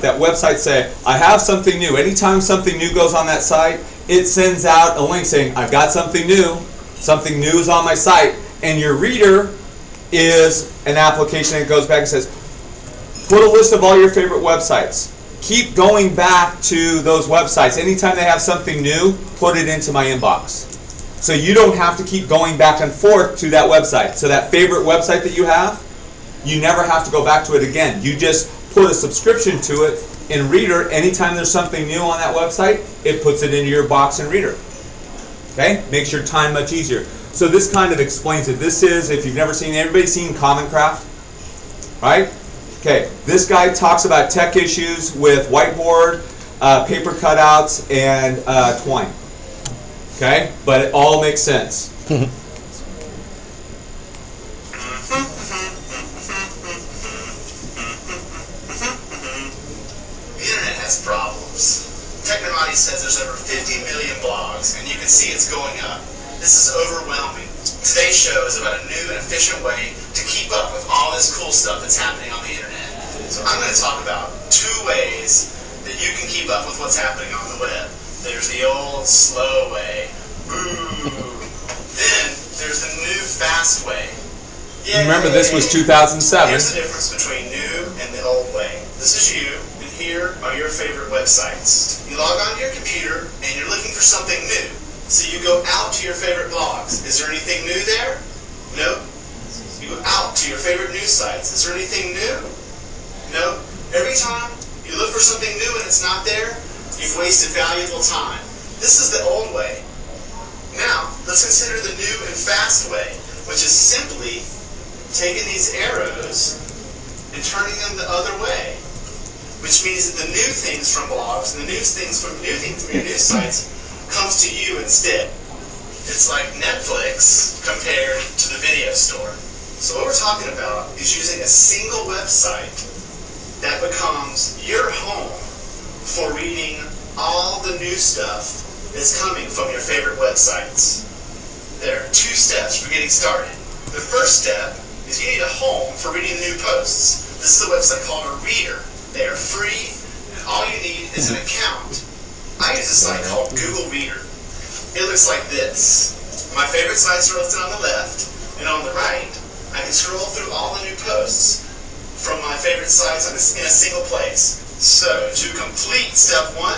That website say, I have something new. Anytime something new goes on that site, it sends out a link saying, I've got something new is on my site, and your reader is an application that goes back and says, put a list of all your favorite websites. Keep going back to those websites. Anytime they have something new, put it into my inbox. So you don't have to keep going back and forth to that website. So that favorite website that you have, you never have to go back to it again. You just put a subscription to it in Reader. Anytime there's something new on that website, it puts it into your box in Reader. Okay? Makes your time much easier. So this kind of explains it. This is, if you've never seen, everybody seen Common Craft? Right? Okay, this guy talks about tech issues with whiteboard, paper cutouts, and twine. Okay? But it all makes sense. The internet has problems. Technomati says there's over 50 million blogs, and you can see it's going up. This is overwhelming. Today's show is about a new and efficient way to keep up with all this cool stuff that's happening on the internet. So I'm going to talk about 2 ways that you can keep up with what's happening on the web. There's the old slow way. Boo. Then there's the new fast way. Yay. Remember, this was 2007. Here's the difference between new and the old way. This is you, and here are your favorite websites. You log onto your computer, and you're looking for something new. So you go out to your favorite blogs. Is there anything new there? Nope. You go out to your favorite news sites. Is there anything new? Nope. Every time you look for something new and it's not there, you've wasted valuable time. This is the old way. Now, let's consider the new and fast way, which is simply taking these arrows and turning them the other way, which means that the new things from blogs and the new things from your news sites comes to you instead. It's like Netflix compared to the video store. So what we're talking about is using a single website that becomes your home for reading all the new stuff that's coming from your favorite websites. There are 2 steps for getting started. The first step is you need a home for reading the new posts. This is a website called a Reader. They are free, and all you need is an account. I use a site called Google Reader. It looks like this. My favorite sites are listed on the left, and on the right, I can scroll through all the new posts from my favorite sites in a single place. So, to complete step 1,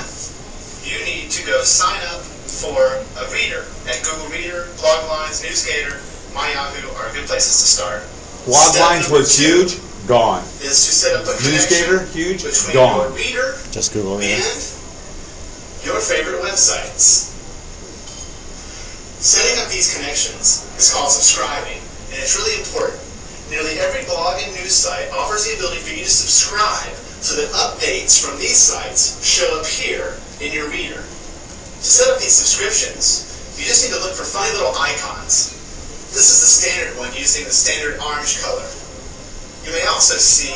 you need to go sign up for a Reader at Google Reader, Bloglines, Newsgator, MyYahoo are good places to start. Bloglines was huge, gone. Is to set up a Newsgator, connection huge, between gone. your Reader Just Google Reader. and your favorite websites. Setting up these connections is called subscribing, and it's really important. Nearly every blog and news site offers the ability for you to subscribe so that updates from these sites show up here in your Reader. To set up these subscriptions, you just need to look for funny little icons. This is the standard one using the standard orange color. You may also see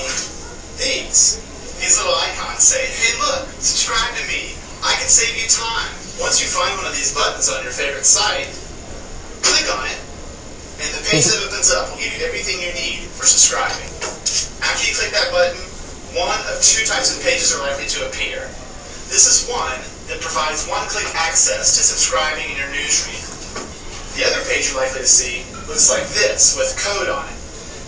these. These little icons say, hey look, subscribe to me. I can save you time. Once you find one of these buttons on your favorite site, click on it, and the page that opens up will give you everything you need for subscribing. After you click that button, one of 2 types of pages are likely to appear. This is one that provides one-click access to subscribing in your newsreader. The other page you're likely to see looks like this with code on it.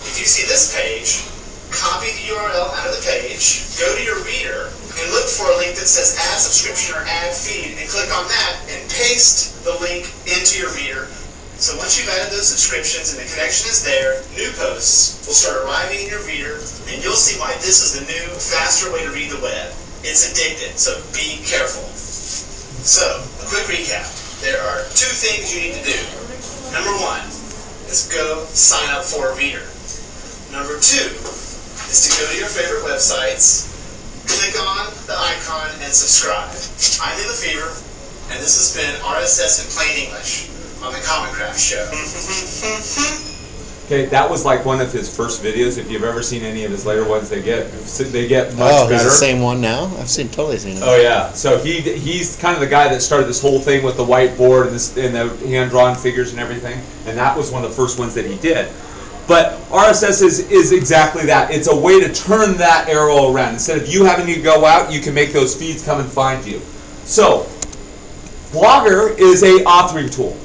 If you see this page, copy the URL out of the page, go to your Reader, and look for a link that says add subscription or add feed, and click on that and paste the link into your Reader. So once you've added those subscriptions and the connection is there, new posts will start arriving in your Reader, and you'll see why this is the new, faster way to read the web. It's addictive, so be careful. So, a quick recap. There are 2 things you need to do. Number 1 is go sign up for a Reader. Number 2 is to go to your favorite websites, click on the icon, and subscribe. I'm in the Fever, and this has been RSS in plain English on the Common Craft Show. Okay, that was like one of his first videos. If you've ever seen any of his later ones, they get much better. He's the same one now? I've totally seen it. Oh yeah, so he's kind of the guy that started this whole thing with the whiteboard and the hand-drawn figures and everything, and that was one of the first ones that he did. But RSS is exactly that. It's a way to turn that arrow around. Instead of you having to go out, you can make those feeds come and find you. So, Blogger is a authoring tool.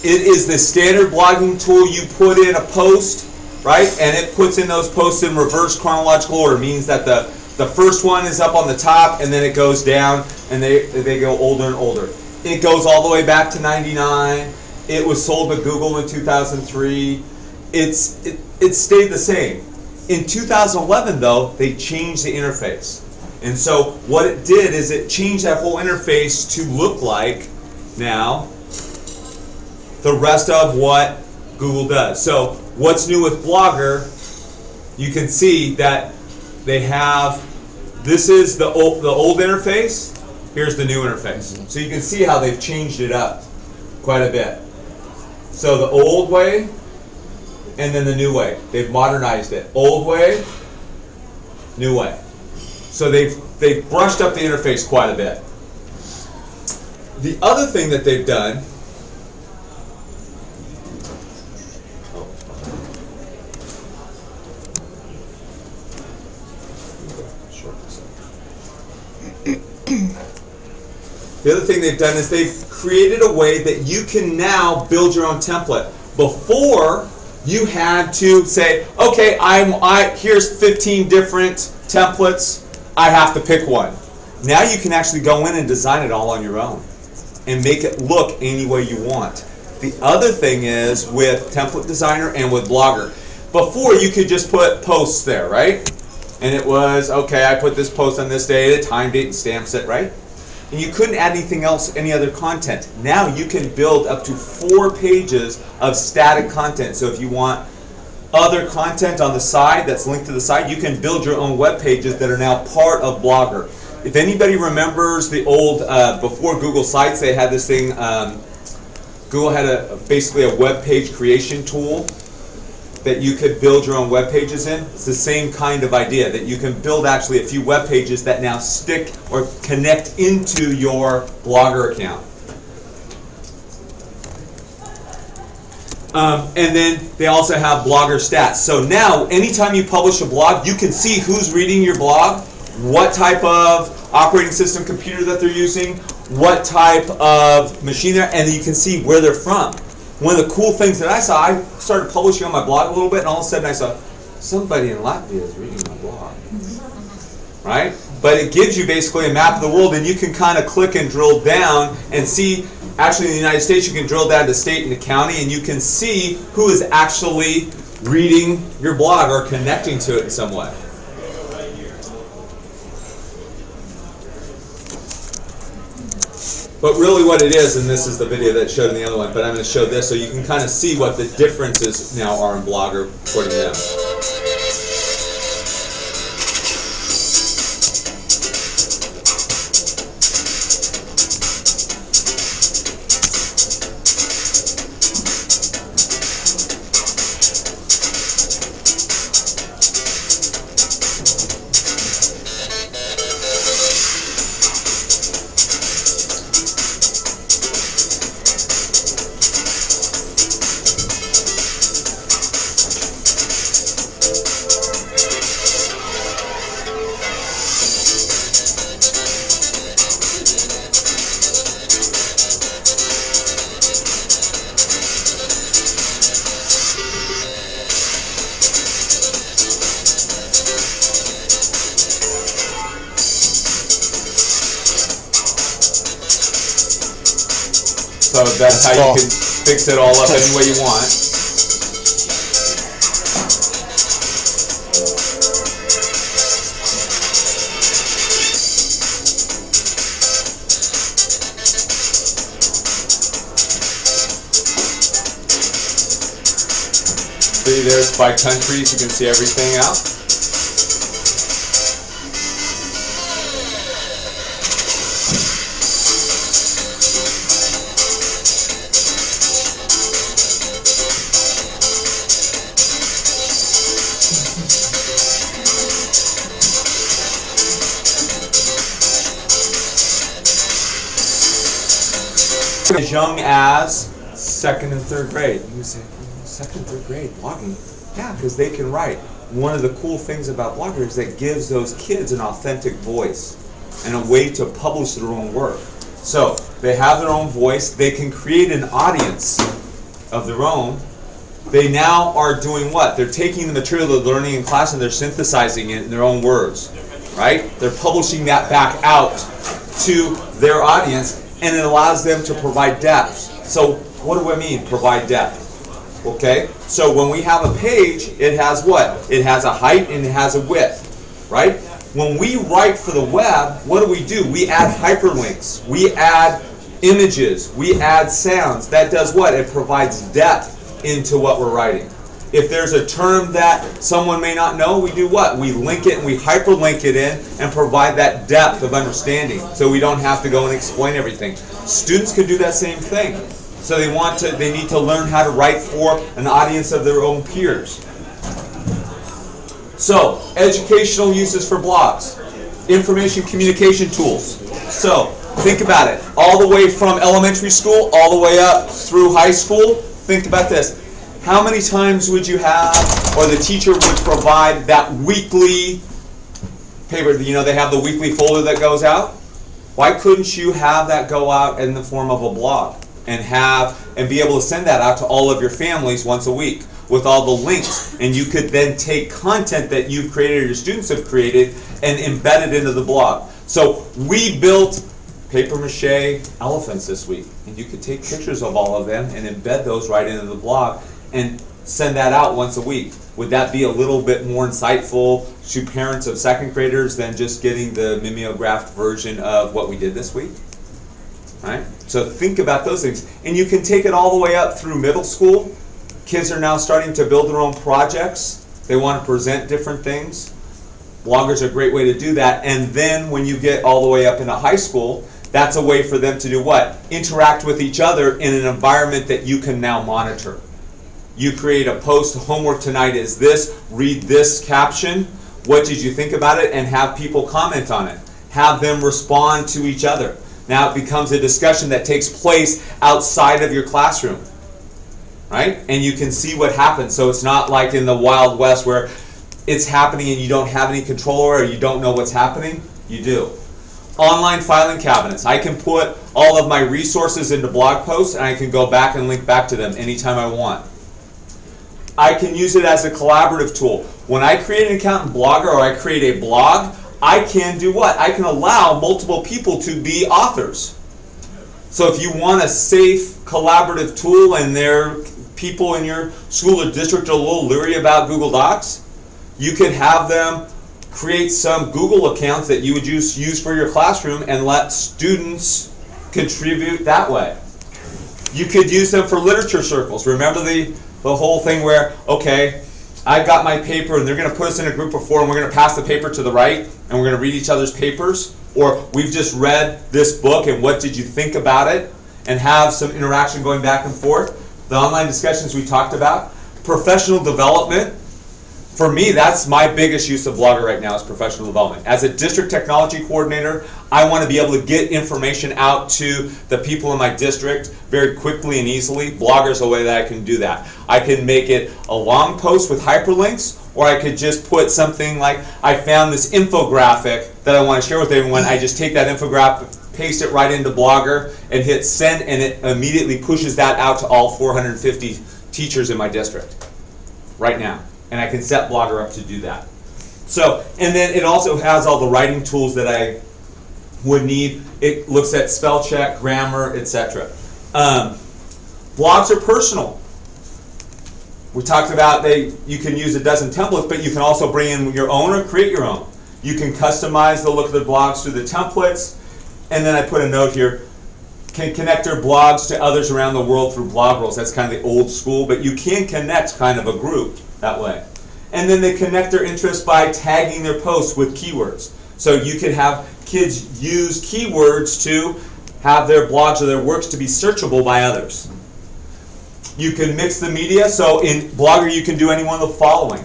It is the standard blogging tool. You put in a post, right, and it puts in those posts in reverse chronological order. Means that the first one is up on the top, and then it goes down, and they go older and older. It goes all the way back to 99. It was sold to Google in 2003. It stayed the same. In 2011, though, they changed the interface. And so what it did is it changed that whole interface to look like now the rest of what Google does. So what's new with Blogger, you can see that they have, this is the old interface, here's the new interface. So you can see how they've changed it up quite a bit. So the old way and then the new way. They've modernized it. Old way, new way. So they've brushed up the interface quite a bit. The other thing that they've done, is they've created a way that you can now build your own template. Before, you had to say, okay, here's 15 different templates. I have to pick one. Now you can actually go in and design it all on your own and make it look any way you want. The other thing is with Template Designer and with Blogger. Before, you could just put posts there, right? And it was, okay, I put this post on this day, the time, date, and stamps it, right? And you couldn't add anything else, any other content. Now you can build up to 4 pages of static content. So if you want other content on the side that's linked to the side, you can build your own web pages that are now part of Blogger. If anybody remembers the old, before Google Sites, they had this thing, Google had basically a web page creation tool that you could build your own web pages in. It's the same kind of idea, that you can build actually a few web pages that now stick or connect into your Blogger account. And then they also have Blogger stats. So now, anytime you publish a blog, you can see who's reading your blog, what type of operating system computer that they're using, what type of machine they're, and you can see where they're from. One of the cool things that I saw, I started publishing on my blog a little bit, and all of a sudden I saw, somebody in Latvia is reading my blog. Right? But it gives you basically a map of the world, and you can kind of click and drill down and see, actually in the United States, you can drill down to state and the county, and you can see who is actually reading your blog or connecting to it in some way. But really what it is, and this is the video that showed in the other one, but I'm going to show this so you can kind of see what the differences now are in Blogger according to them. So that's how you can fix it all up any way you want. See, there's by countries, you can see everything out. As young as 2nd and 3rd grade. You say, second, third grade, blogging. Yeah, because they can write. One of the cool things about Blogger is that it gives those kids an authentic voice and a way to publish their own work. So they have their own voice. They can create an audience of their own. They now are doing what? They're taking the material they're learning in class and they're synthesizing it in their own words, right? They're publishing that back out to their audience, and it allows them to provide depth. So what do I mean, provide depth? Okay, so when we have a page, it has what? It has a height and it has a width, right? When we write for the web, what do? We add hyperlinks. We add images. We add sounds. That does what? It provides depth into what we're writing. If there's a term that someone may not know, we do what? We link it and we hyperlink it in and provide that depth of understanding so we don't have to go and explain everything. Students can do that same thing. So they need to learn how to write for an audience of their own peers. So, educational uses for blogs. Information communication tools. So, think about it. All the way from elementary school, all the way up through high school, think about this. How many times would you have, or the teacher would provide that weekly paper, they have the weekly folder that goes out? Why couldn't you have that go out in the form of a blog? And be able to send that out to all of your families once a week with all the links, and you could then take content that you've created or your students have created and embed it into the blog. So we built paper mache elephants this week, and you could take pictures of all of them and embed those right into the blog and send that out once a week. Would that be a little bit more insightful to parents of second graders than just getting the mimeographed version of what we did this week? Right? So think about those things. And you can take it all the way up through middle school. Kids are now starting to build their own projects. They want to present different things. Bloggers are a great way to do that. And then when you get all the way up into high school, that's a way for them to do what? Interact with each other in an environment that you can now monitor. You create a post, homework tonight is this, read this caption, what did you think about it, and have people comment on it. Have them respond to each other. Now it becomes a discussion that takes place outside of your classroom, right? And you can see what happens. So it's not like in the Wild West where it's happening and you don't have any control over it or you don't know what's happening. You do. Online filing cabinets. I can put all of my resources into blog posts and I can go back and link back to them anytime I want. I can use it as a collaborative tool. When I create an account in Blogger or I create a blog, I can do what? I can allow multiple people to be authors. So if you want a safe collaborative tool and people in your school or district are a little leery about Google Docs, you could have them create some Google accounts that you would use for your classroom and let students contribute that way. You could use them for literature circles. Remember the whole thing where, okay, I've got my paper and they're going to put us in a group of 4 and we're going to pass the paper to the right and we're going to read each other's papers, or we've just read this book and what did you think about it, and have some interaction going back and forth. The online discussions we talked about. Professional development. For me, that's my biggest use of Blogger right now is professional development. As a district technology coordinator, I want to be able to get information out to the people in my district very quickly and easily. Blogger is a way that I can do that. I can make it a long post with hyperlinks, or I could just put something like, I found this infographic that I want to share with everyone. I just take that infographic, paste it right into Blogger, and hit send, and it immediately pushes that out to all 450 teachers in my district right now. And I can set Blogger up to do that. So, and then it also has all the writing tools that I would need. It looks at spell check, grammar, etc. Blogs are personal. We talked about you can use a dozen templates, but you can also bring in your own or create your own. You can customize the look of the blogs through the templates. And then I put a note here, can connect your blogs to others around the world through blog roles. That's kind of the old school, but you can connect kind of a group that way. And then they connect their interests by tagging their posts with keywords. So you could have kids use keywords to have their blogs or their works to be searchable by others. You can mix the media. So in Blogger you can do any one of the following.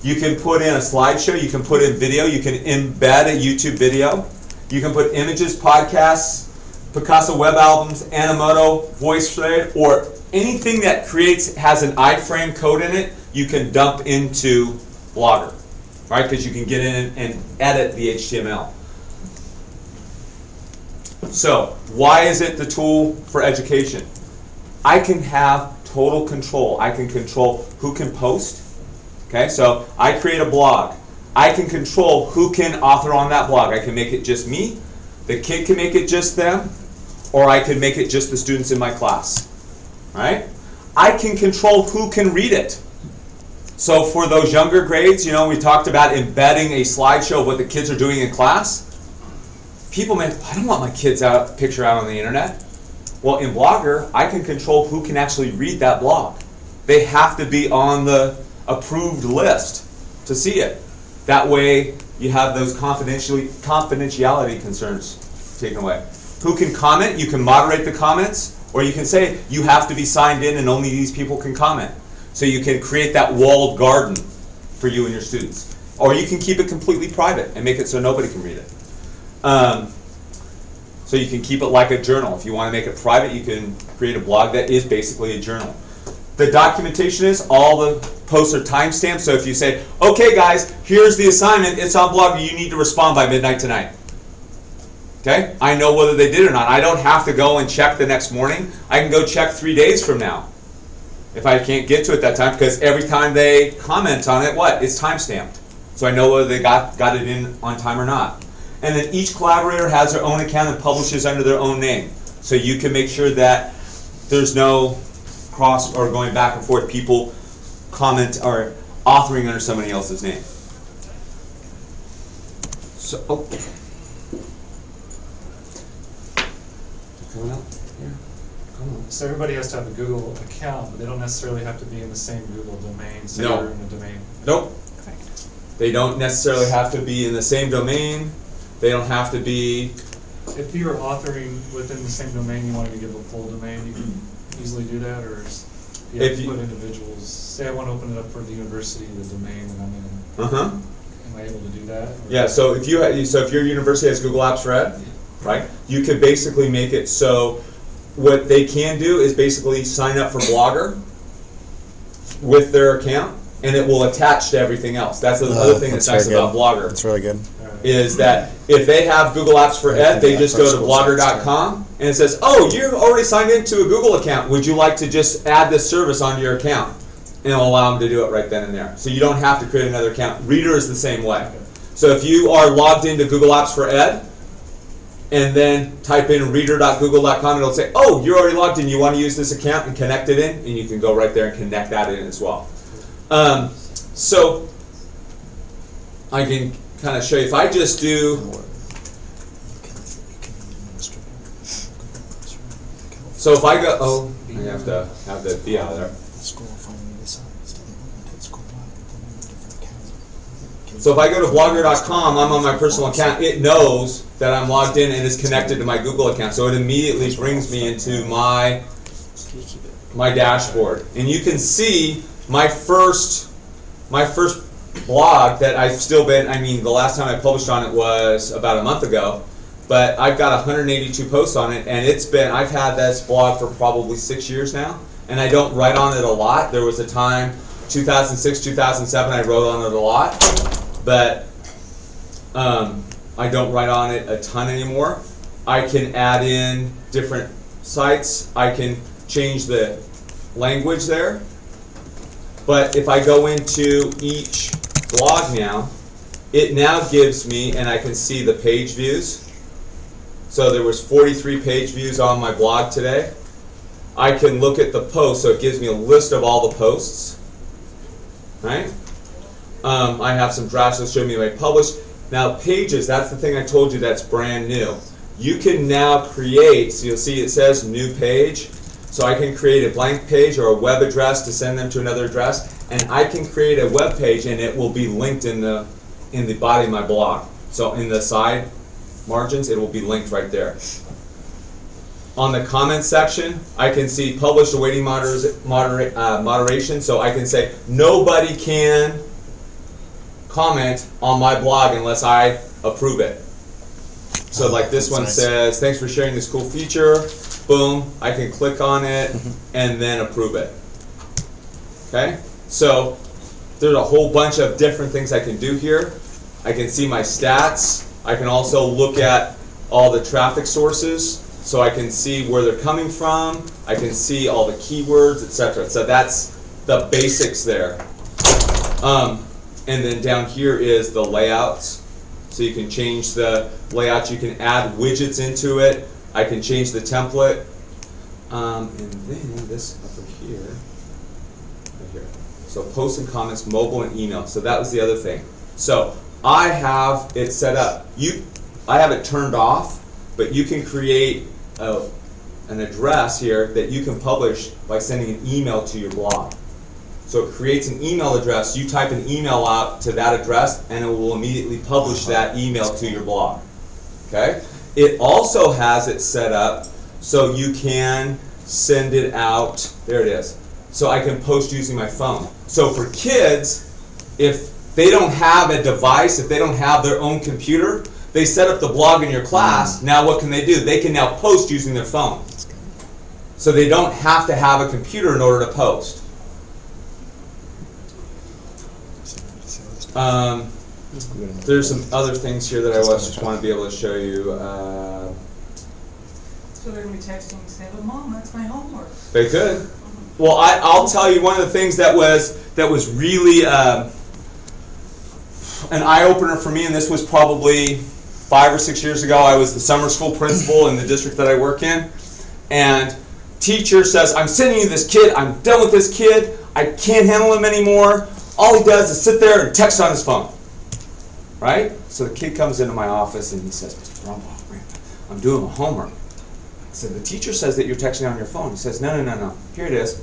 You can put in a slideshow, you can put in video, you can embed a YouTube video, you can put images, podcasts, Picasso web albums, Animoto, VoiceThread, or anything that has an iframe code in it, you can dump into Blogger, right? Because you can get in and edit the HTML. So, why is it the tool for education? I can have total control. I can control who can post. Okay, so I create a blog. I can control who can author on that blog. I can make it just me, the kid can make it just them, or I can make it just the students in my class. Right? I can control who can read it. So for those younger grades, you know, we talked about embedding a slideshow of what the kids are doing in class. People may, I don't want my kids' picture out on the internet. Well, in Blogger, I can control who can actually read that blog. They have to be on the approved list to see it. That way, you have those confidentiality concerns taken away. Who can comment? You can moderate the comments, or you can say you have to be signed in and only these people can comment. So you can create that walled garden for you and your students. Or you can keep it completely private and make it so nobody can read it. So you can keep it like a journal. If you want to make it private, you can create a blog that is basically a journal. The documentation is all the posts are timestamped. So if you say, okay guys, here's the assignment, it's on Blogger, you need to respond by midnight tonight. Okay? I know whether they did or not. I don't have to go and check the next morning. I can go check 3 days from now if I can't get to it that time, because every time they comment on it, it's timestamped. So I know whether they got it in on time or not. And then each collaborator has their own account and publishes under their own name. So you can make sure that there's no cross or going back and forth, people comment or authoring under somebody else's name. So, coming up here. Come on. So everybody has to have a Google account, but they don't necessarily have to be in the same Google domain. So No. you're in the domain. Nope. They don't necessarily have to be in the same domain. They don't have to be. If you were authoring within the same domain, you wanted to give a full domain, you can easily do that, or you have to put individuals. Say I want to open it up for the university, the domain that I'm in. Am I able to do that? Or? Yeah. So if your university has Google Apps for Ed, right, you could basically make it so what they can do is basically sign up for Blogger with their account, and it will attach to everything else. That's the other thing that's nice about Blogger. That's really good. Is that if they have Google Apps for Ed, they just go to blogger.com and it says, oh, you're already signed into a Google account. Would you like to just add this service onto your account? And it'll allow them to do it right then and there. So you don't have to create another account. Reader is the same way. So if you are logged into Google Apps for Ed and then type in reader.google.com, it'll say, oh, you're already logged in. You want to use this account and connect it in? And you can go right there and connect that in as well. So I can kind of show you, if I just do, so if I go, I have to have the B out of there. So if I go to blogger.com, I'm on my personal account, it knows that I'm logged in and is connected to my Google account. So it immediately brings me into my dashboard. And you can see my first blog that I've still been, the last time I published on it was about a month ago, but I've got 182 posts on it, and I've had this blog for probably 6 years now, and I don't write on it a lot. There was a time, 2006, 2007, I wrote on it a lot, but I don't write on it a ton anymore. I can add in different sites. I can change the language there. But if I go into each blog now, it now gives me, and I can see the page views. So there was 43 page views on my blog today. I can look at the posts, so it gives me a list of all the posts. Right? I have some drafts that show me my published. Now pages, that's the thing I told you that's brand new. You can now create, so you'll see it says new page. So I can create a blank page or a web address to send them to another address, and I can create a web page and it will be linked in the body of my blog. So in the side margins, it will be linked right there. On the comments section, I can see published awaiting moderation. So I can say nobody can comment on my blog unless I approve it. So like this one nice. says, thanks for sharing this cool feature. Boom, I can click on it and then approve it. Okay, so there's a whole bunch of different things I can do here. I can see my stats. I can also look at all the traffic sources, so I can see where they're coming from. I can see all the keywords, etc. So that's the basics there. And then down here is the layouts. So you can change the layout. You can add widgets into it. I can change the template. And then this over here, right here. So posts and comments, mobile and email. So that was the other thing. So I have it set up. I have it turned off, but you can create an address here that you can publish by sending an email to your blog. So it creates an email address. You type an email out to that address, and it will immediately publish that email to your blog. Okay? It also has it set up so you can send it out. There it is. So I can post using my phone. So for kids, if they don't have a device, if they don't have their own computer, they set up the blog in your class. Now what can they do? They can now post using their phone. So they don't have to have a computer in order to post. There's some other things here that I just want to be able to show you. So they're going to be texting and say, "But Mom, that's my homework." They could. Well, I'll tell you one of the things that was really an eye-opener for me, and this was probably 5 or 6 years ago. I was the summer school principal in the district that I work in, and teacher says, "I'm sending you this kid. I'm done with this kid. I can't handle him anymore. All he does is sit there and text on his phone." Right? So the kid comes into my office and he says, "Mr. Brambaugh, I'm doing my homework." I said, "The teacher says that you're texting on your phone." He says, No. Here it is.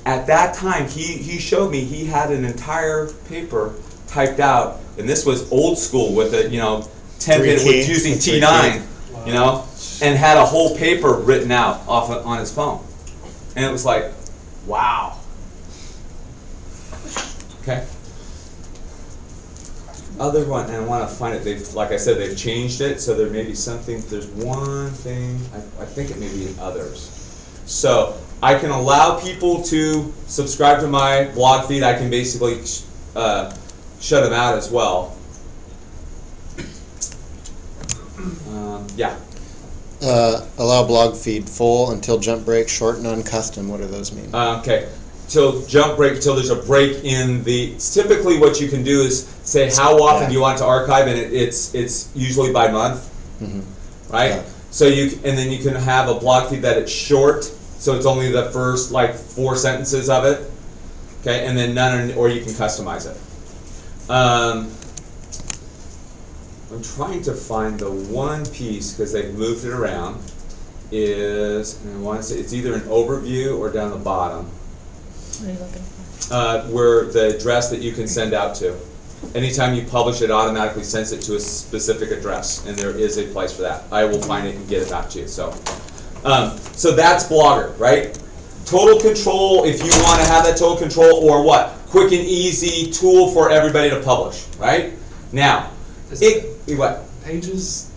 At that time, he showed me he had an entire paper typed out, and this was old school with it, 10-bit with using T9, and had a whole paper written out on his phone. And it was like, wow. Okay. Other one, and I want to find it. Like I said, they've changed it, so there may be something. There's one thing. I think it may be in others. So I can allow people to subscribe to my blog feed. I can basically shut them out as well. Yeah. Allow blog feed full until jump break, short and uncustom. What do those mean? Okay. Till jump break, till there's a break in the. Typically, what you can do is say how often do you want to archive, and it's usually by month, right? Yeah. So and then you can have a blog feed that it's short, so it's only the first 4 sentences of it, okay, and then or you can customize it. I'm trying to find the one piece because they've moved it around. And I want to say it's either an overview or down the bottom. What are you looking for? Where the address that you can send out to. Anytime you publish it, automatically sends it to a specific address, and there is a place for that. I will find it and get it back to you. So that's Blogger, right? Total control, if you want to have that total control, or what? Quick and easy tool for everybody to publish, right? Now, what? Pages,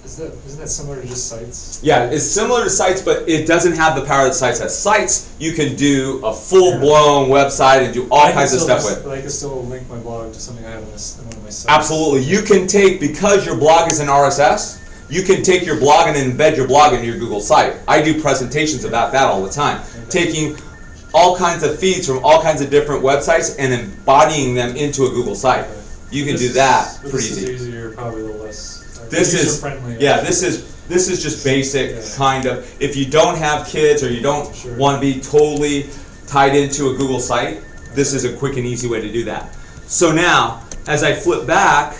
isn't that similar to just sites? Yeah, it's similar to sites, but it doesn't have the power that sites has. Sites, you can do a full-blown website and do all kinds of stuff with. But I can still link my blog to something I have in one of my sites. Absolutely. You can take, because your blog is an RSS, you can take your blog and embed your blog into your Google site. I do presentations about that all the time. Okay. Taking all kinds of feeds from all kinds of different websites and embodying them into a Google site. Okay. You can do that pretty easy. This is easier, probably a little less. This is this is just basic kind of. If you don't have kids or you don't want to be totally tied into a Google site, this is a quick and easy way to do that. So now, as I flip back,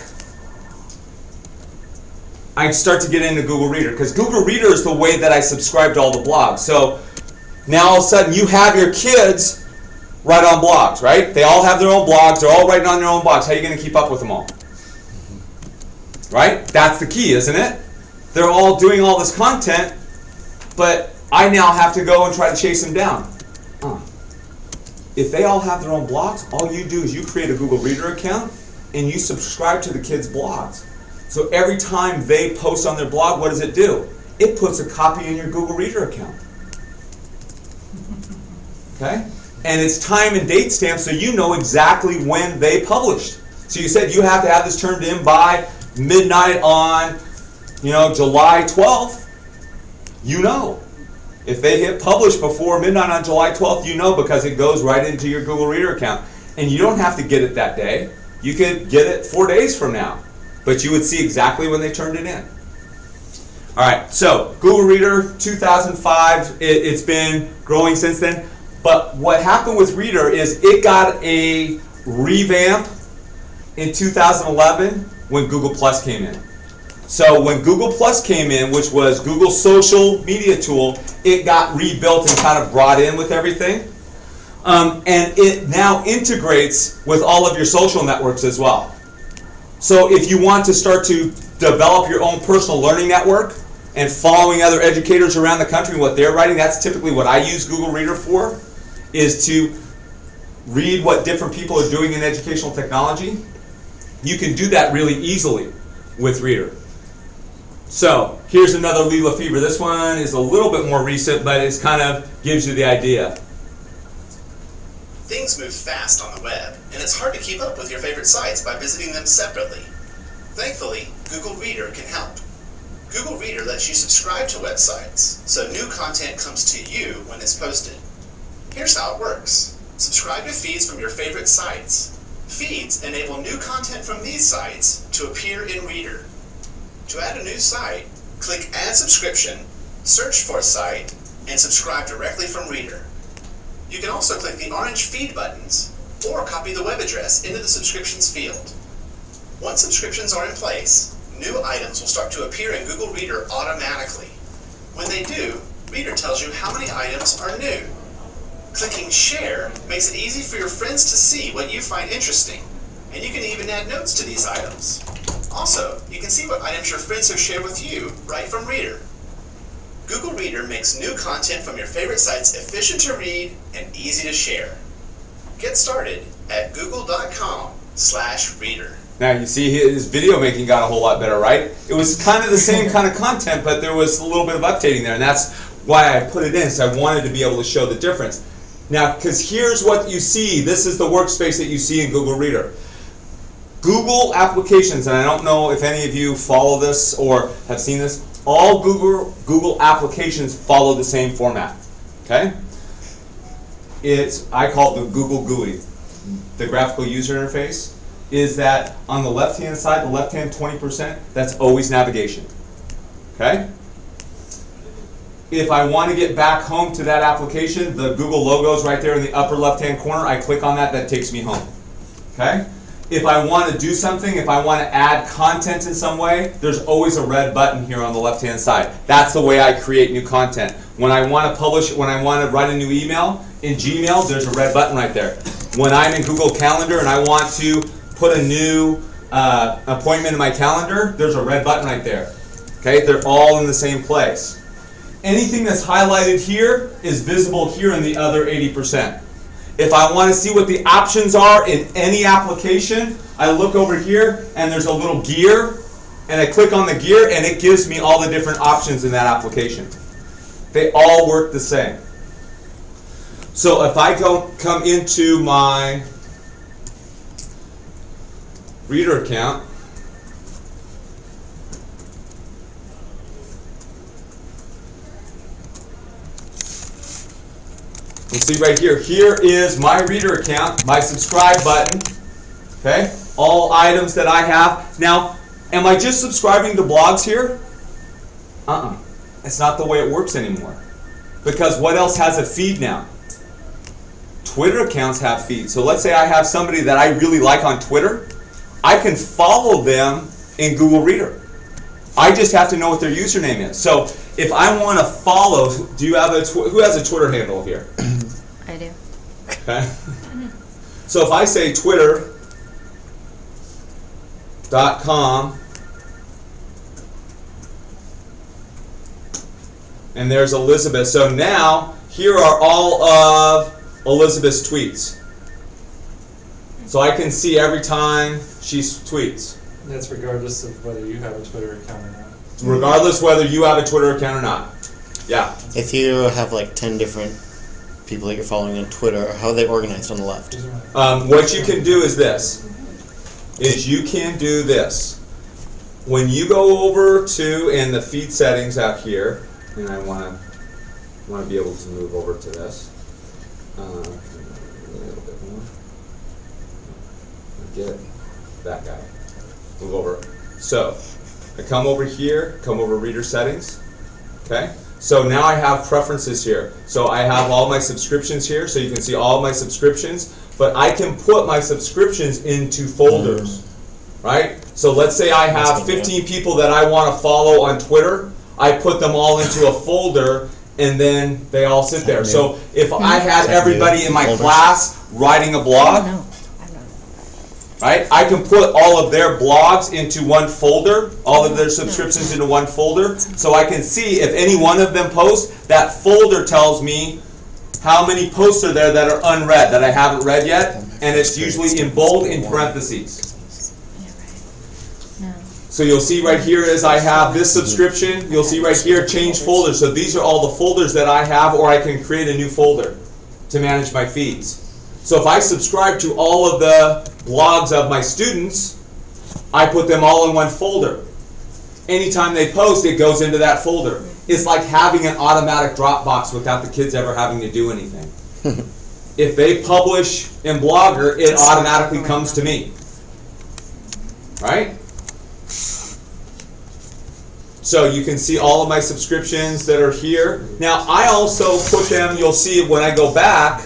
I start to get into Google Reader, because Google Reader is the way that I subscribe to all the blogs. So now all of a sudden you have your kids write on blogs, right? They all have their own blogs. They're all writing on their own blogs. How are you going to keep up with them all? Right? That's the key, isn't it? They're all doing all this content, but I now have to go and try to chase them down. If they all have their own blogs, all you do is you create a Google Reader account and you subscribe to the kids' blogs. So every time they post on their blog, what does it do? It puts a copy in your Google Reader account. Okay? And it's time and date stamped so you know exactly when they published. So you said you have to have this turned in by midnight on, July 12th. You know. If they hit publish before midnight on July 12th, you know, because it goes right into your Google Reader account. And you don't have to get it that day. You could get it 4 days from now. But you would see exactly when they turned it in. All right, so Google Reader 2005, it's been growing since then. But what happened with Reader is it got a revamp in 2011 when Google Plus came in. So when Google Plus came in, which was Google's social media tool, it got rebuilt and kind of brought in with everything. And it now integrates with all of your social networks as well. So if you want to start to develop your own personal learning network and following other educators around the country and what they're writing, that's typically what I use Google Reader for, is to read what different people are doing in educational technology. You can do that really easily with Reader. So here's another Lee Lefebvre. This one is a little bit more recent, but it kind of gives you the idea. Things move fast on the web, and it's hard to keep up with your favorite sites by visiting them separately. Thankfully, Google Reader can help. Google Reader lets you subscribe to websites, so new content comes to you when it's posted. Here's how it works. Subscribe to feeds from your favorite sites. Feeds enable new content from these sites to appear in Reader. To add a new site, click Add Subscription, search for a site, and subscribe directly from Reader. You can also click the orange feed buttons or copy the web address into the subscriptions field. Once subscriptions are in place, new items will start to appear in Google Reader automatically. When they do, Reader tells you how many items are new. Clicking Share makes it easy for your friends to see what you find interesting, and you can even add notes to these items. Also, you can see what items your friends have shared with you right from Reader. Google Reader makes new content from your favorite sites efficient to read and easy to share. Get started at google.com/reader. Now you see his video making got a whole lot better, right? It was kind of the same kind of content, but there was a little bit of updating there, and that's why I put it in, so I wanted to be able to show the difference. Now, because here's what you see. This is the workspace that you see in Google Reader. Google applications, and I don't know if any of you follow this or have seen this, all Google applications follow the same format. Okay? I call it the Google GUI, the graphical user interface, is that on the left-hand side, the left-hand 20%, that's always navigation. Okay? If I want to get back home to that application, the Google logo is right there in the upper left-hand corner. I click on that, that takes me home. Okay? If I want to do something, if I want to add content in some way, there's always a red button here on the left-hand side. That's the way I create new content. When I want to publish, when I want to write a new email, in Gmail, there's a red button right there. When I'm in Google Calendar and I want to put a new appointment in my calendar, there's a red button right there. Okay? They're all in the same place. Anything that's highlighted here is visible here in the other 80%. If I want to see what the options are in any application, I look over here and there's a little gear, and I click on the gear and it gives me all the different options in that application. They all work the same. So if I come into my Reader account, you'll see right here, here is my Reader account, my subscribe button, okay? All items that I have. Now, am I just subscribing to blogs here? It's not the way it works anymore. Because what else has a feed now? Twitter accounts have feeds. So let's say I have somebody that I really like on Twitter. I can follow them in Google Reader. I just have to know what their username is. So if I want to follow, do you have who has a Twitter handle here? I do. Okay. So if I say twitter.com, and there's Elizabeth. So now here are all of Elizabeth's tweets. So I can see every time she tweets. That's regardless of whether you have a Twitter account or not. Regardless whether you have a Twitter account or not. Yeah. If you have like 10 different people that you're following on Twitter, how are they organized on the left? What you can do is this. You can do this. When you go over to in the feed settings out here, and I want to be able to move over to this. A little bit more. Get that guy. Move over. So I come over here, come over reader settings. Okay? So now I have preferences here. So I have all my subscriptions here, so you can see all my subscriptions, but I can put my subscriptions into folders. Right? So let's say I have 15 people that I want to follow on Twitter. I put them all into a folder, and then they all sit there. So if I had everybody in my class writing a blog, right? I can put all of their blogs into one folder, all of their subscriptions into one folder, so I can see if any one of them posts, that folder tells me how many posts are there that are unread, that I haven't read yet, and it's usually in bold in parentheses. So you'll see right here is I have this subscription, you'll see right here change folders. So these are all the folders that I have, or I can create a new folder to manage my feeds. So if I subscribe to all of the blogs of my students, I put them all in one folder. Anytime they post, it goes into that folder. It's like having an automatic Dropbox without the kids ever having to do anything. If they publish in Blogger, it automatically comes to me. Right? So you can see all of my subscriptions that are here. Now I also put them, you'll see when I go back.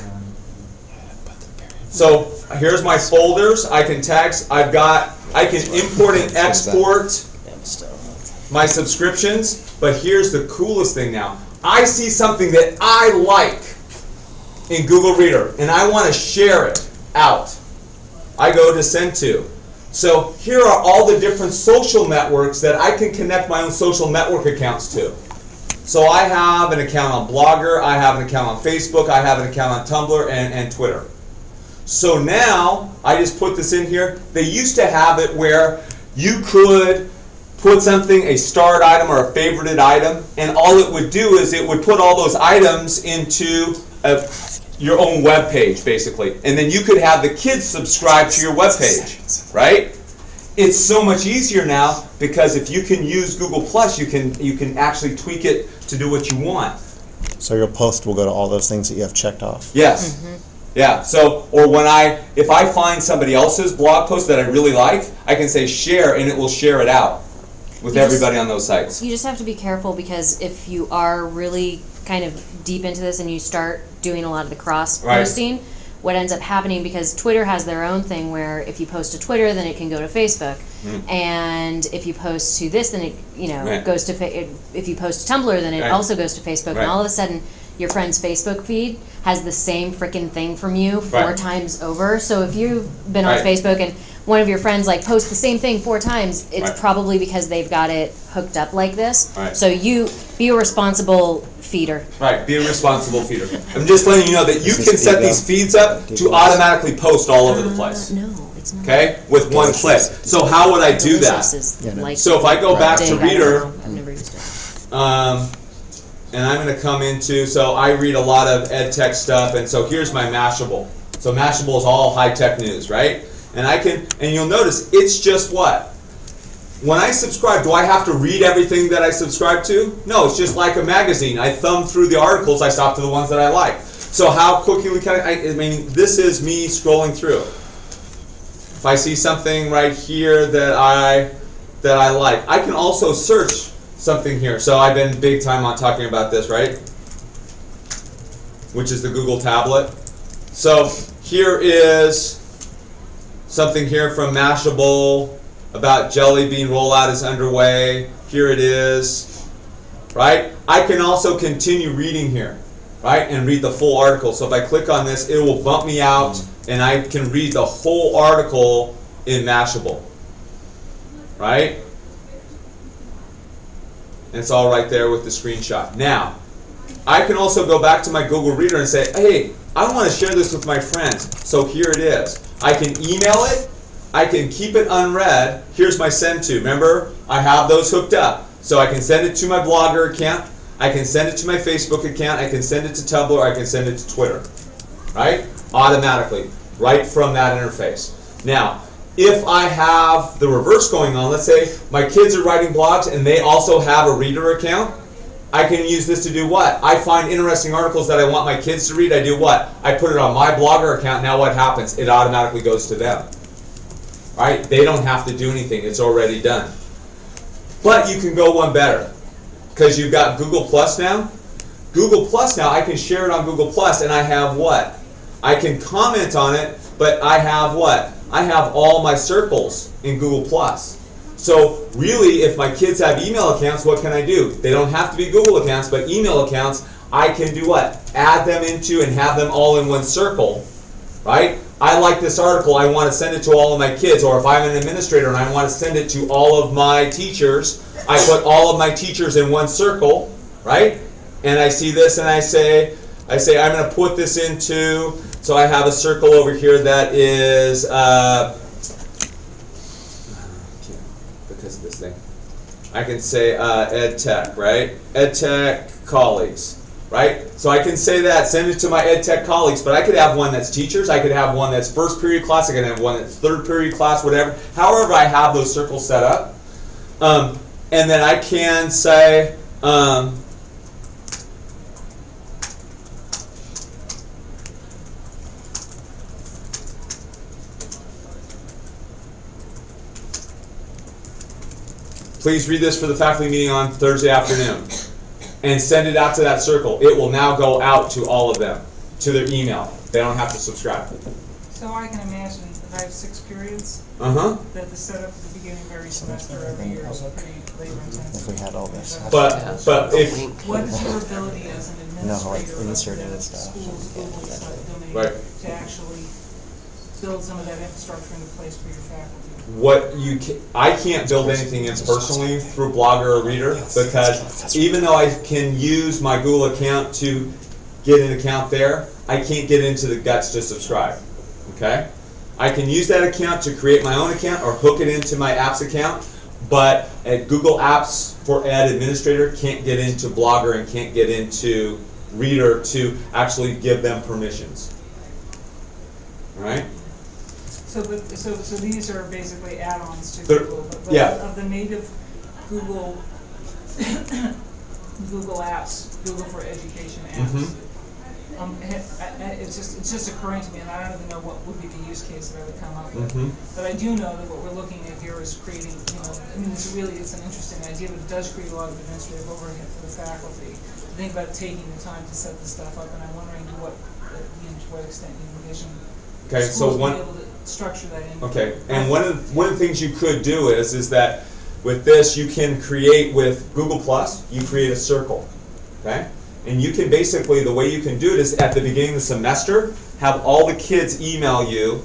So here's my folders. I can text. I can import and export my subscriptions. But here's the coolest thing now. I see something that I like in Google Reader, and I want to share it out. I go to send to. So here are all the different social networks that I can connect my own social network accounts to. So I have an account on Blogger, I have an account on Facebook, I have an account on Tumblr and Twitter. So now I just put this in here. They used to have it where you could put something, a starred item or a favorited item, and all it would do is it would put all those items into your own web page, basically. And then you could have the kids subscribe to your web page, right? It's so much easier now because if you can use Google Plus, you can actually tweak it to do what you want. So your post will go to all those things that you have checked off. Yes. Yeah. So, or if I find somebody else's blog post that I really like, I can say share, and it will share it out with everybody on those sites. You just have to be careful because if you are really kind of deep into this and you start doing a lot of the cross posting, what ends up happening, because Twitter has their own thing where if you post to Twitter, then it can go to Facebook, and if you post to this, then it goes to if you post to Tumblr, then it also goes to Facebook, and all of a sudden your friend's Facebook feed has the same freaking thing from you 4 times over. So if you've been on Facebook and one of your friends posts the same thing 4 times, it's probably because they've got it hooked up like this. So you be a responsible feeder. Right, be a responsible feeder. I'm just letting you know that you can set these feeds up to automatically post all over the place. No, it's not. Okay, with one click. So how would I do that? So if I go back to Reader, I've never used it. and I'm going to come into, so I read a lot of ed tech stuff, and so here's my Mashable. So Mashable is all high-tech news, right? And and you'll notice it's just what? When I subscribe, do I have to read everything that I subscribe to? No, it's just like a magazine. I thumb through the articles, I stop to the ones that I like. So how quickly can I mean, this is me scrolling through. If I see something right here that I like, I can also search something here. So I've been big time on talking about this, right? Which is the Google tablet. So here is something here from Mashable about jelly bean rollout is underway. Here it is, right? I can also continue reading here, right? And read the full article. So if I click on this, it will bump me out and I can read the whole article in Mashable, right? And it's all right there with the screenshot. Now, I can also go back to my Google Reader and say, hey, I want to share this with my friends. So here it is. I can email it, I can keep it unread. Here's my send to. Remember, I have those hooked up. So I can send it to my Blogger account. I can send it to my Facebook account. I can send it to Tumblr. I can send it to Twitter. Right? Automatically. Right from that interface. Now, if I have the reverse going on, let's say my kids are writing blogs and they also have a reader account, I can use this to do what? I find interesting articles that I want my kids to read. I do what? I put it on my Blogger account. Now what happens? It automatically goes to them. Right? They don't have to do anything. It's already done. But you can go one better. Because you've got Google Plus now. Google Plus now, I can share it on Google Plus, and I have what? I can comment on it, but I have what? I have all my circles in Google Plus. So really, if my kids have email accounts, what can I do? They don't have to be Google accounts, but email accounts, I can do what? Add them into and have them all in one circle, right? I like this article, I want to send it to all of my kids, or if I'm an administrator and I want to send it to all of my teachers, I put all of my teachers in one circle, right? And I see this and I say I'm going to put this into, so I have a circle over here that is, because of this thing, I can say Ed Tech, right? Ed Tech colleagues, right? So I can say that, send it to my Ed Tech colleagues, but I could have one that's teachers, I could have one that's first period class, I could have one that's third period class, whatever. However I have those circles set up. And then I can say, please read this for the faculty meeting on Thursday afternoon, and send it out to that circle. It will now go out to all of them, to their email. They don't have to subscribe. So I can imagine if I have 6 periods, that the setup at the beginning of every semester every year is pretty labor intensive. If we had all this. But if what is your ability as an administrator of the school's Google domain to actually build some of that infrastructure into place for your faculty? I can't build anything in personally through Blogger or Reader, because even though I can use my Google account to get an account there, I can't get into the guts to subscribe. Okay? I can use that account to create my own account or hook it into my apps account, but at Google Apps for Ed Administrator can't get into Blogger and can't get into Reader to actually give them permissions. All right? So these are basically add-ons to Google, but of the native Google apps, Google for Education apps. It's just occurring to me, and I don't even know what would be the use case that I would come up with. But I do know that what we're looking at here is creating, it's an interesting idea, but it does create a lot of administrative overhead for the faculty. Think about taking the time to set this stuff up, and I'm wondering to what extent you envision schools being able to structure that in. Okay, and one of the things you could do is that with this you can create with Google Plus, you create a circle, okay? And you can basically, the way you can do it is at the beginning of the semester, have all the kids email you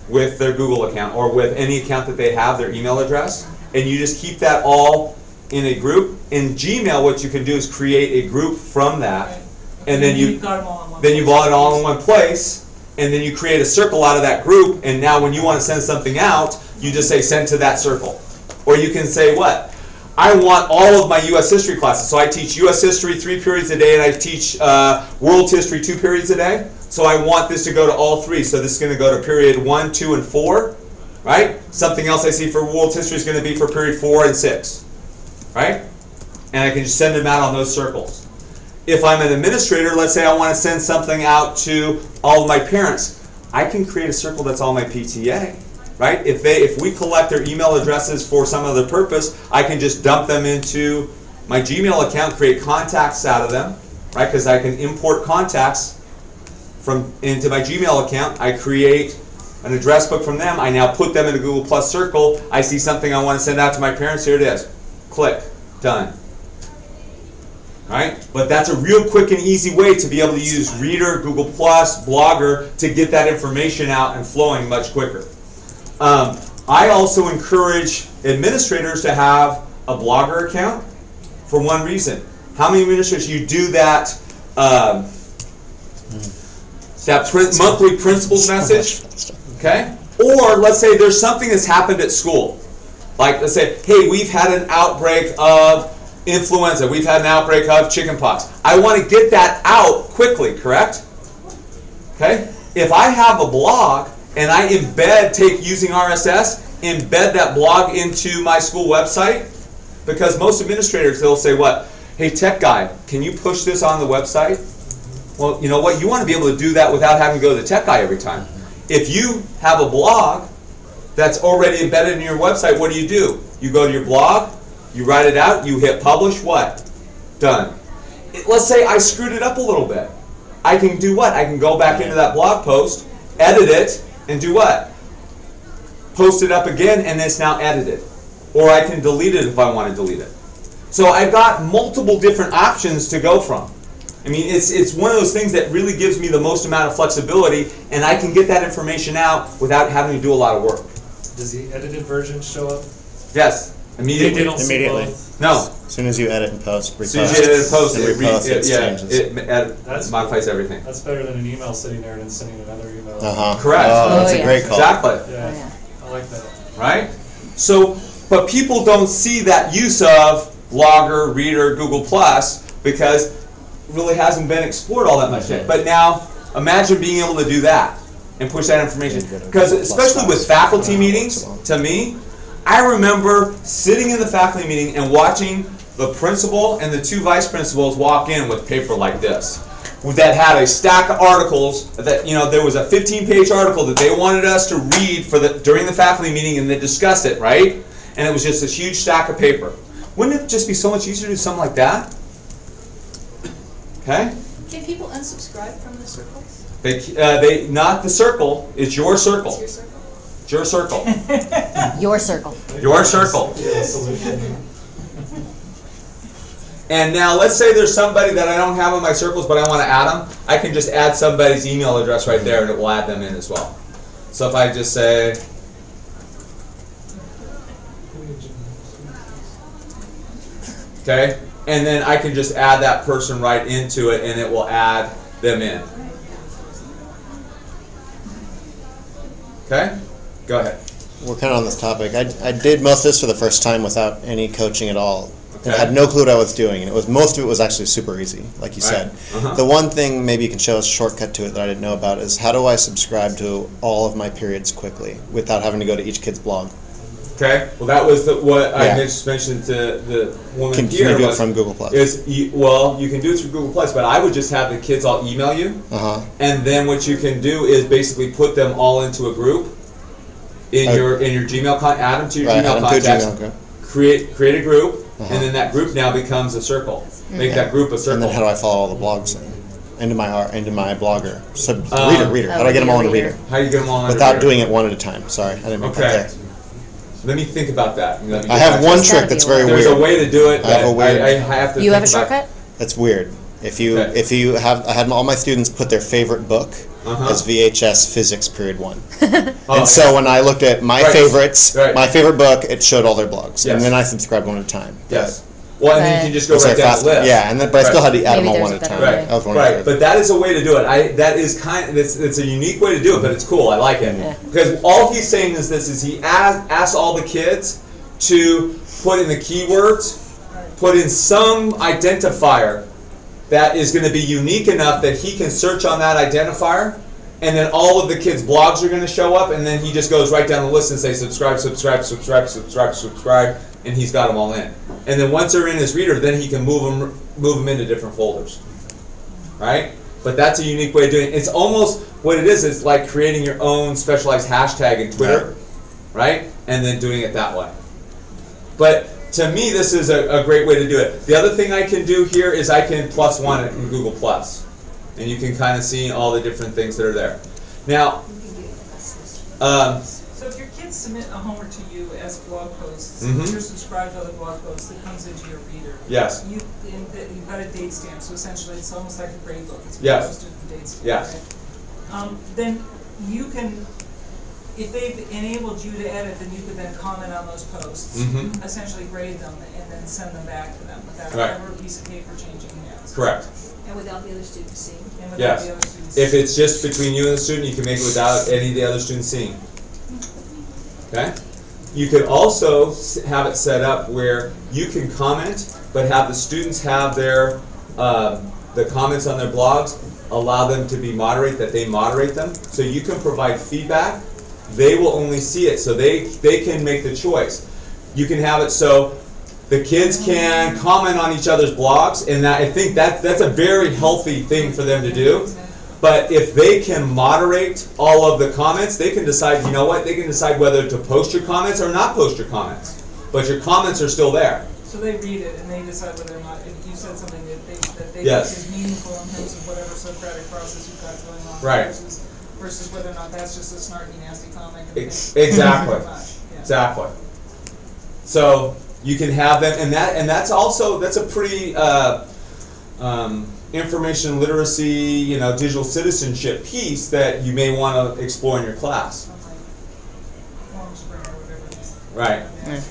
with their Google account or with any account that they have, their email address, and you just keep that all in a group. In Gmail, what you can do is create a group from that, and then you've got it all in one place, and then you create a circle out of that group, and now when you want to send something out, you just say send to that circle. Or you can say what? I want all of my U.S. history classes. So I teach U.S. history 3 periods a day, and I teach world history 2 periods a day. So I want this to go to all 3. So this is going to go to period 1, 2, and 4, right? Something else I see for world history is going to be for period 4 and 6, right? And I can just send them out on those circles. If I'm an administrator, let's say I want to send something out to all of my parents, I can create a circle that's all my PTA. Right? If we collect their email addresses for some other purpose, I can just dump them into my Gmail account, create contacts out of them, right? Because I can import contacts into my Gmail account. I create an address book from them. I now put them in a Google Plus circle. I see something I want to send out to my parents. Here it is. Click. Done. All right? But that's a real quick and easy way to be able to use Reader, Google Plus, Blogger to get that information out and flowing much quicker. I also encourage administrators to have a Blogger account for one reason. How many administrators you do that monthly principals message? Okay, Or let's say there's something that's happened at school. Like, let's say, hey, we've had an outbreak of influenza. We've had an outbreak of chickenpox. I want to get that out quickly, correct? Okay? If I have a blog and I using RSS, embed that blog into my school website, because most administrators, they'll say what? Hey, tech guy, can you push this on the website? Well, you know what? You want to be able to do that without having to go to the tech guy every time. If you have a blog that's already embedded in your website, what do? You go to your blog, you write it out, you hit publish, what? Done. Let's say I screwed it up a little bit. I can do what? I can go back into that blog post, edit it, and do what? Post it up again, and it's now edited. Or I can delete it if I want to delete it. So I've got multiple different options to go from. I mean, it's one of those things that really gives me the most amount of flexibility, and I can get that information out without having to do a lot of work. Does the edited version show up? Yes, immediately. Immediately. No. As soon as you edit and post, repost. As soon as you edit and post, it modifies everything. That's better than an email sitting there and then sending another email. Correct. Oh, that's a great call. Exactly. Yeah, I like that. Right? So, but people don't see that use of Blogger, Reader, Google+, because it really hasn't been explored all that much yet. But now, imagine being able to do that and push that information. Because especially with faculty meetings, to me, I remember sitting in the faculty meeting and watching the principal and the two vice principals walk in with paper like this, that had a stack of articles that, you know, there was a 15-page article that they wanted us to read during the faculty meeting, and they discussed it, right? And it was just this huge stack of paper. Wouldn't it just be so much easier to do something like that? Okay? Can people unsubscribe from the circle? They not the circle. It's your circle. It's your circle. It's your circle. Your circle. Your circle. And now let's say there's somebody that I don't have in my circles, but I want to add them. I can just add somebody's email address right there, and it will add them in as well. So if I just say, okay, and then I can just add that person right into it, and it will add them in. Okay? Go ahead. We're kind of on this topic. I did most of this for the first time without any coaching at all. Okay. I had no clue what I was doing, and most of it was actually super easy, like you said. The one thing maybe you can show us a shortcut to it that I didn't know about is how do I subscribe to all of my periods quickly without having to go to each kid's blog? Okay. Well, that was what I just mentioned to the woman here. Can you do it from Google+? You can do it through Google+, but I would just have the kids all email you, and then what you can do is basically put them all into a group in your Gmail. Add them to your Gmail contacts. Create a group, and then that group now becomes a circle. Make that group a circle. And then how do I follow all the blogs into my blogger? So reader. How do I get them all into Reader? How do you get them all into Without Reader? doing it one at a time. Sorry, I didn't make that clear. Let me think about that. I have one trick that's very weird. There's a way to do it. I have to. You have a shortcut? That's weird. If you have, I had all my students put their favorite book as VHS Physics Period 1. And so when I looked at my favorites, my favorite book, it showed all their blogs, and then I subscribed one at a time. Yes. Well, and then you can just go right down the list. Yeah, but I still had to add them all one at a time. Right. But that is a way to do it. That is it's a unique way to do it, but it's cool. I like it because all he's saying is this: is he asks all the kids to put in the keywords, put in some identifier that is going to be unique enough that he can search on that identifier, and then all of the kids' blogs are going to show up, and then he just goes right down the list and say subscribe, subscribe, subscribe, subscribe, subscribe, and he's got them all in. And then once they're in his Reader, then he can move them into different folders, right? But that's a unique way of doing it. It's almost what it is. It's like creating your own specialized hashtag in Twitter, right? And then doing it that way. But to me, this is a great way to do it. The other thing I can do here is I can +1 it in Google+. And you can kind of see all the different things that are there. Now, so if your kids submit a homework to you as blog posts, you're subscribed to other blog posts that comes into your Reader. Yes. You've got a date stamp, so essentially it's almost like a grade book. It's posted with the date stamp. Yes. Right? Then you can, if they've enabled you to edit, then you could then comment on those posts, essentially grade them, and then send them back to them without ever a piece of paper changing hands. Correct. And without the other students seeing. Yes. If it's just between you and the student, you can make it without any of the other students seeing. Okay? You could also have it set up where you can comment, but have the students have their the comments on their blogs, allow them to be that they moderate them. So you can provide feedback. They will only see it, so they can make the choice. You can have it so the kids can comment on each other's blogs, and I think that's a very healthy thing for them to do. But if they can moderate all of the comments, they can decide, you know what, they can decide whether to post your comments or not post your comments. But your comments are still there. So they read it and they decide whether or not, if you said something that they Yes. think is meaningful in terms of whatever Socratic process you've got going on, Right. versus whether or not that's just a snarky, nasty comment. And Exactly. Yeah. Exactly. So you can have them, and that's a pretty information literacy, digital citizenship piece that you may want to explore in your class. Right. Yeah.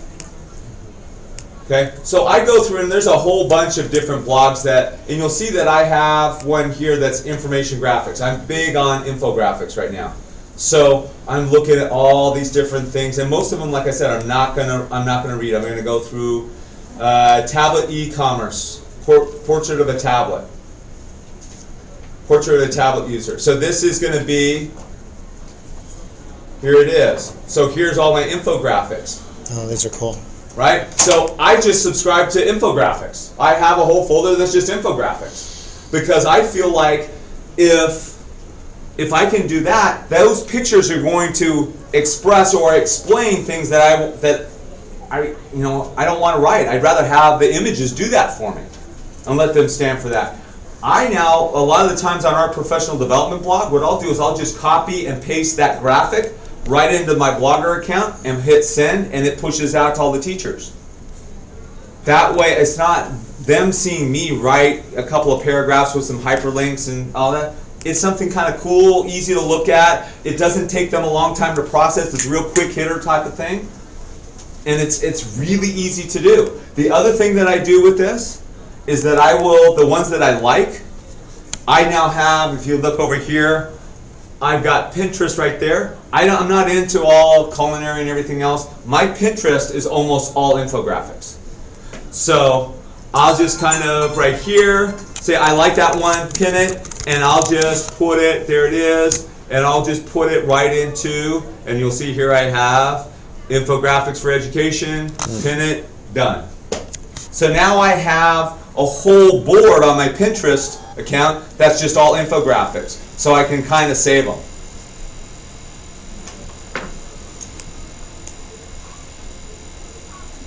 Okay, so I go through and there's a whole bunch of different blogs and you'll see that I have one here that's information graphics. I'm big on infographics right now. So I'm looking at all these different things, and most of them, like I said, I'm not gonna read. I'm gonna go through tablet e-commerce, portrait of a tablet user. So this is gonna be, here it is. So here's all my infographics. Oh, these are cool. Right? So I just subscribe to infographics. I have a whole folder that's just infographics. Because I feel like if I can do that, those pictures are going to express or explain things that I don't want to write. I'd rather have the images do that for me and let them stand for that. A lot of the times on our professional development blog, what I'll do is I'll just copy and paste that graphic right into my Blogger account and hit send, and it pushes out to all the teachers. That way it's not them seeing me write a couple of paragraphs with some hyperlinks and all that. It's something kind of cool, easy to look at. It doesn't take them a long time to process. It's a real quick hitter type of thing. And it's really easy to do. The other thing that I do with this is that the ones that I like, I now have, if you look over here, I've got Pinterest right there. I'm not into all culinary and everything else. My Pinterest is almost all infographics. So I'll just kind of right here say I like that one, pin it, and I'll just put it, there it is, and I'll just put it right into, and you'll see here I have infographics for education, pin it, done. So now I have a whole board on my Pinterest account that's just all infographics. So I can kind of save them.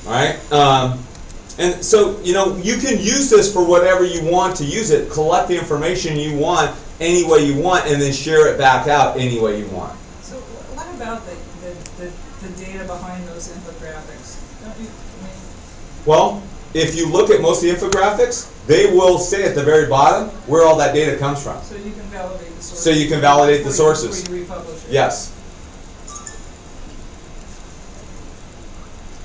All right? And so, you can use this for whatever you want to use it. Collect the information you want any way you want, and then share it back out any way you want. So what about the data behind those infographics? Well, if you look at most of the infographics, they will say at the very bottom where all that data comes from. So you can validate the sources. So you can validate the sources. Before you republish it. Yes.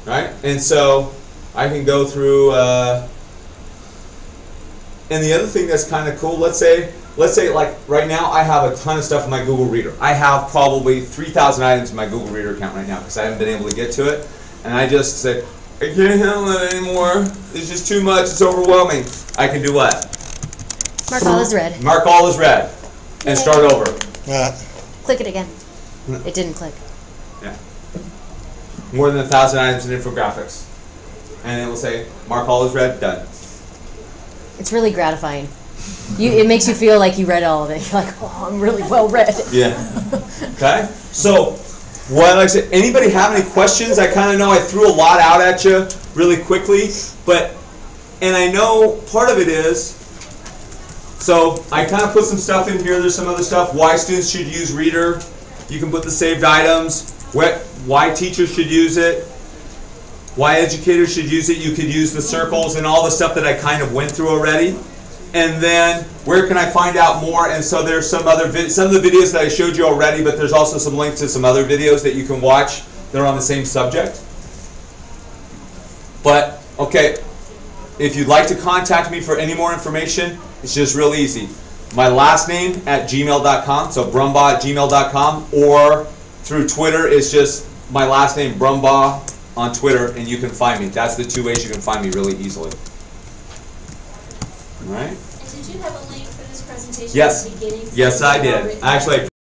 Right? And so I can go through, and the other thing that's kind of cool, let's say like right now I have a ton of stuff in my Google Reader. I have probably 3,000 items in my Google Reader account right now because I haven't been able to get to it. And I just say, I can't handle it anymore. It's just too much. It's overwhelming. I can do what? Mark all as red. Mark all as red. And start over. Click it again. It didn't click. Yeah. More than 1,000 items in infographics. And it will say, mark all as red, done. It's really gratifying. It makes you feel like you read all of it. You're like, oh, I'm really well read. Yeah. Okay? So, what I said, anybody have any questions? I kind of know I threw a lot out at you really quickly, and I know part of it is, so I kind of put some stuff in here. There's some other stuff. Why students should use Reader. You can put the saved items. Why teachers should use it. Why educators should use it. You could use the circles and all the stuff that I kind of went through already. And then, where can I find out more? And so there's some of the videos that I showed you already, but there's also some links to some other videos that you can watch that are on the same subject. But, okay, if you'd like to contact me for any more information, it's just real easy. My last name @gmail.com, so brambaugh@gmail.com, or through Twitter, it's just my last name, Brambaugh, on Twitter, and you can find me. That's the two ways you can find me really easily. All right? And did you have a link for this presentation Yes. at the beginning? Yes, I did. Actually,